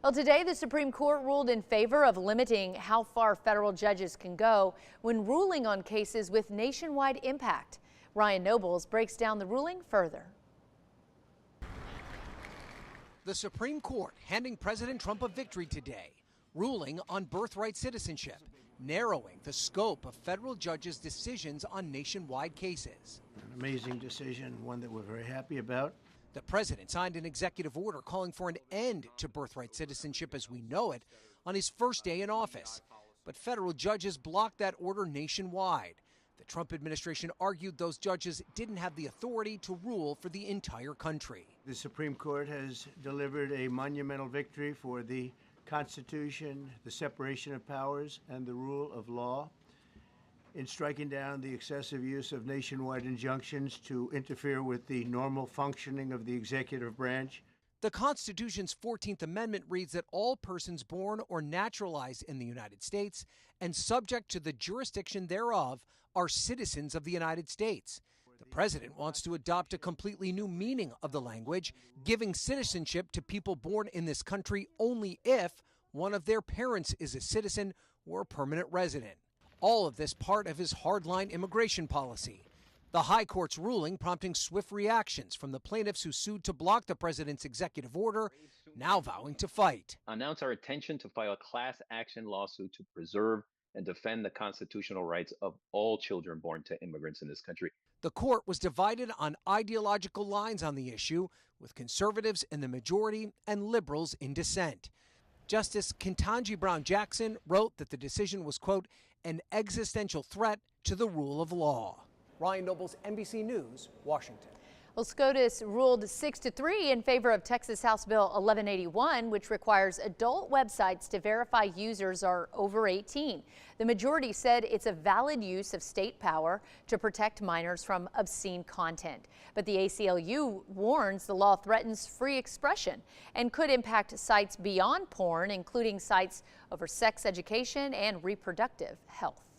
Well, today the Supreme Court ruled in favor of limiting how far federal judges can go when ruling on cases with nationwide impact. Ryan Nobles breaks down the ruling further. The Supreme Court handing President Trump a victory today, ruling on birthright citizenship, narrowing the scope of federal judges' decisions on nationwide cases. An amazing decision, one that we're very happy about. The president signed an executive order calling for an end to birthright citizenship as we know it on his first day in office. But federal judges blocked that order nationwide. The Trump administration argued those judges didn't have the authority to rule for the entire country. The Supreme Court has delivered a monumental victory for the Constitution, the separation of powers, and the rule of law in striking down the excessive use of nationwide injunctions to interfere with the normal functioning of the executive branch. The Constitution's 14th Amendment reads that all persons born or naturalized in the United States and subject to the jurisdiction thereof are citizens of the United States. The president wants to adopt a completely new meaning of the language, giving citizenship to people born in this country only if one of their parents is a citizen or a permanent resident. All of this part of his hardline immigration policy. The high court's ruling prompting swift reactions from the plaintiffs who sued to block the president's executive order, now vowing to fight. Announce our intention to file a class action lawsuit to preserve and defend the constitutional rights of all children born to immigrants in this country. The court was divided on ideological lines on the issue, with conservatives in the majority and liberals in dissent. Justice Ketanji Brown Jackson wrote that the decision was, quote, an existential threat to the rule of law. Ryan Nobles, NBC News, Washington. Well, SCOTUS ruled 6-3 in favor of Texas House Bill 1181, which requires adult websites to verify users are over 18. The majority said it's a valid use of state power to protect minors from obscene content. But the ACLU warns the law threatens free expression and could impact sites beyond porn, including sites over sex education and reproductive health.